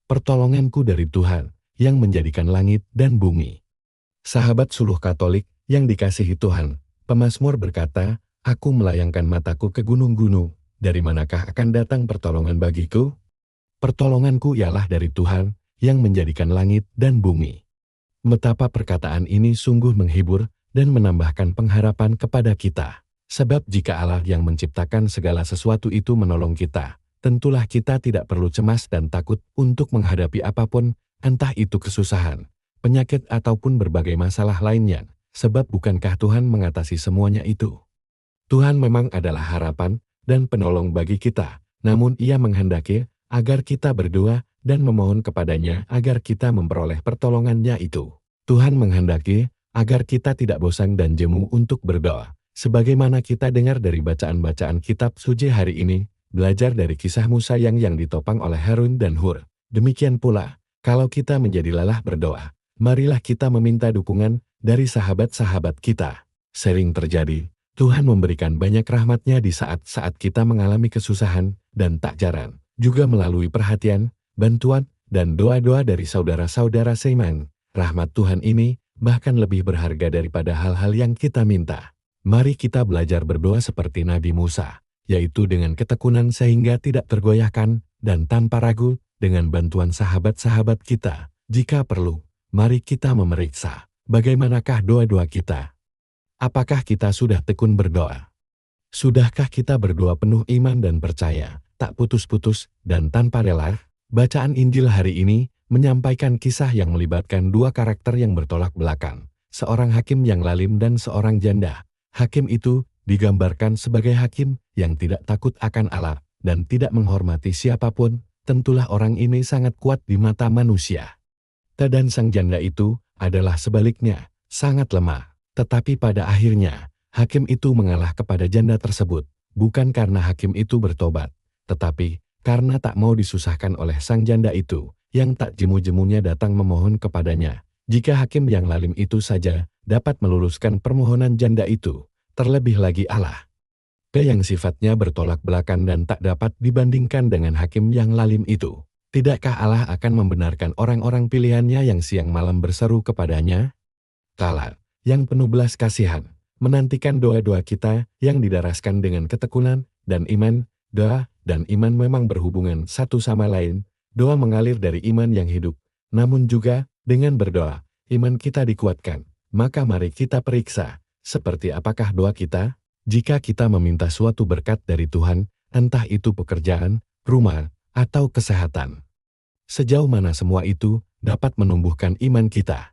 pertolonganku dari Tuhan, yang menjadikan langit dan bumi. Sahabat suluh Katolik yang dikasihi Tuhan, pemazmur berkata, "Aku melayangkan mataku ke gunung-gunung, dari manakah akan datang pertolongan bagiku? Pertolonganku ialah dari Tuhan, yang menjadikan langit dan bumi." Betapa perkataan ini sungguh menghibur dan menambahkan pengharapan kepada kita. Sebab jika Allah yang menciptakan segala sesuatu itu menolong kita, tentulah kita tidak perlu cemas dan takut untuk menghadapi apapun, entah itu kesusahan, penyakit ataupun berbagai masalah lainnya, sebab bukankah Tuhan mengatasi semuanya itu? Tuhan memang adalah harapan dan penolong bagi kita, namun Ia menghendaki agar kita berdoa dan memohon kepadanya agar kita memperoleh pertolongannya itu. Tuhan menghendaki agar kita tidak bosan dan jemu untuk berdoa. Sebagaimana kita dengar dari bacaan-bacaan kitab suci hari ini, belajar dari kisah Musa yang ditopang oleh Harun dan Hur. Demikian pula, kalau kita menjadi lelah berdoa, marilah kita meminta dukungan dari sahabat-sahabat kita. Sering terjadi, Tuhan memberikan banyak rahmat-Nya di saat-saat kita mengalami kesusahan, dan tak jarang, juga melalui perhatian, bantuan, dan doa-doa dari saudara-saudara seiman. Rahmat Tuhan ini bahkan lebih berharga daripada hal-hal yang kita minta. Mari kita belajar berdoa seperti Nabi Musa, yaitu dengan ketekunan sehingga tidak tergoyahkan, dan tanpa ragu, dengan bantuan sahabat-sahabat kita. Jika perlu, mari kita memeriksa, bagaimanakah doa-doa kita. Apakah kita sudah tekun berdoa? Sudahkah kita berdoa penuh iman dan percaya, tak putus-putus, dan tanpa lelah? Bacaan Injil hari ini menyampaikan kisah yang melibatkan dua karakter yang bertolak belakang, seorang hakim yang lalim dan seorang janda. Hakim itu digambarkan sebagai hakim yang tidak takut akan Allah dan tidak menghormati siapapun. Tentulah orang ini sangat kuat di mata manusia. Dan sang janda itu adalah sebaliknya, sangat lemah. Tetapi pada akhirnya, hakim itu mengalah kepada janda tersebut, bukan karena hakim itu bertobat, tetapi karena tak mau disusahkan oleh sang janda itu, yang tak jemu-jemunya datang memohon kepadanya. Jika hakim yang lalim itu saja dapat meluluskan permohonan janda itu, terlebih lagi Allah, yang sifatnya bertolak belakang dan tak dapat dibandingkan dengan hakim yang lalim itu. Tidakkah Allah akan membenarkan orang-orang pilihannya yang siang malam berseru kepadanya? Allah, yang penuh belas kasihan, menantikan doa-doa kita yang didaraskan dengan ketekunan dan iman. Doa dan iman memang berhubungan satu sama lain. Doa mengalir dari iman yang hidup, namun juga dengan berdoa, iman kita dikuatkan. Maka mari kita periksa, seperti apakah doa kita? Jika kita meminta suatu berkat dari Tuhan, entah itu pekerjaan, rumah, atau kesehatan. Sejauh mana semua itu dapat menumbuhkan iman kita?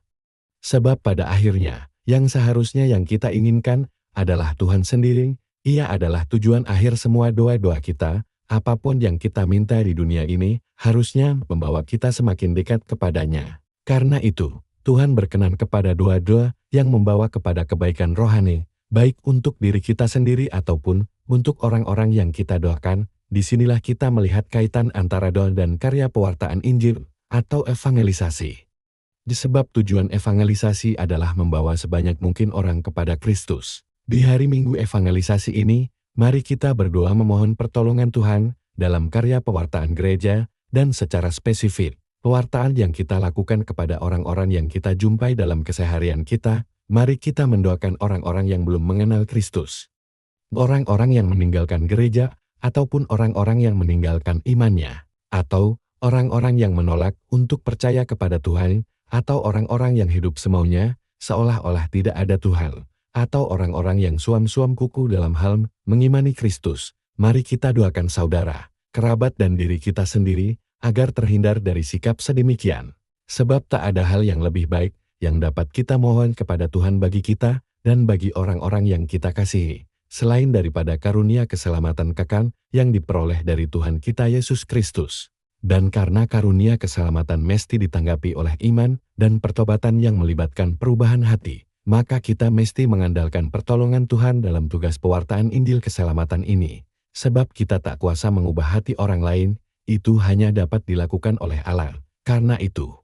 Sebab pada akhirnya, yang seharusnya yang kita inginkan adalah Tuhan sendiri. Ia adalah tujuan akhir semua doa-doa kita. Apapun yang kita minta di dunia ini, harusnya membawa kita semakin dekat kepadanya. Karena itu, Tuhan berkenan kepada doa-doa yang membawa kepada kebaikan rohani, baik untuk diri kita sendiri ataupun untuk orang-orang yang kita doakan. Disinilah kita melihat kaitan antara doa dan karya pewartaan Injil atau evangelisasi. Sebab tujuan evangelisasi adalah membawa sebanyak mungkin orang kepada Kristus. Di hari Minggu evangelisasi ini, mari kita berdoa memohon pertolongan Tuhan dalam karya pewartaan gereja dan secara spesifik, pewartaan yang kita lakukan kepada orang-orang yang kita jumpai dalam keseharian kita. Mari kita mendoakan orang-orang yang belum mengenal Kristus, orang-orang yang meninggalkan gereja, ataupun orang-orang yang meninggalkan imannya, atau orang-orang yang menolak untuk percaya kepada Tuhan, atau orang-orang yang hidup semaunya, seolah-olah tidak ada Tuhan, atau orang-orang yang suam-suam kuku dalam hal mengimani Kristus. Mari kita doakan saudara, kerabat dan diri kita sendiri, agar terhindar dari sikap sedemikian. Sebab tak ada hal yang lebih baik yang dapat kita mohon kepada Tuhan bagi kita dan bagi orang-orang yang kita kasihi, selain daripada karunia keselamatan kekal yang diperoleh dari Tuhan kita Yesus Kristus. Dan karena karunia keselamatan mesti ditanggapi oleh iman dan pertobatan yang melibatkan perubahan hati, maka kita mesti mengandalkan pertolongan Tuhan dalam tugas pewartaan Injil keselamatan ini. Sebab kita tak kuasa mengubah hati orang lain, itu hanya dapat dilakukan oleh Allah. Karena itu,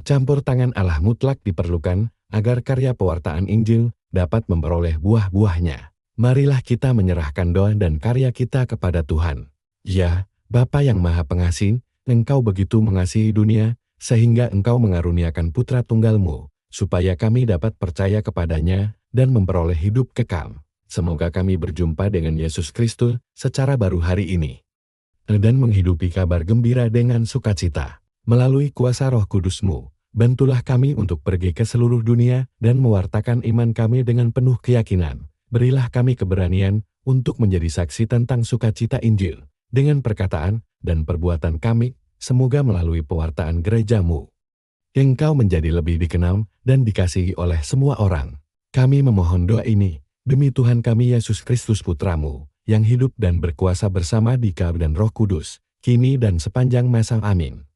campur tangan Allah mutlak diperlukan agar karya pewartaan Injil dapat memperoleh buah-buahnya. Marilah kita menyerahkan doa dan karya kita kepada Tuhan. Ya, Bapa yang Maha Pengasih, Engkau begitu mengasihi dunia, sehingga Engkau mengaruniakan Putra Tunggal-Mu, supaya kami dapat percaya kepadanya dan memperoleh hidup kekal. Semoga kami berjumpa dengan Yesus Kristus secara baru hari ini, dan menghidupi kabar gembira dengan sukacita. Melalui kuasa Roh Kudus-Mu, bantulah kami untuk pergi ke seluruh dunia dan mewartakan iman kami dengan penuh keyakinan. Berilah kami keberanian untuk menjadi saksi tentang sukacita Injil, dengan perkataan dan perbuatan kami, semoga melalui pewartaan gereja-Mu, Engkau menjadi lebih dikenal dan dikasihi oleh semua orang. Kami memohon doa ini, demi Tuhan kami Yesus Kristus Putra-Mu, yang hidup dan berkuasa bersama Dikau dan Roh Kudus, kini dan sepanjang masa. Amin.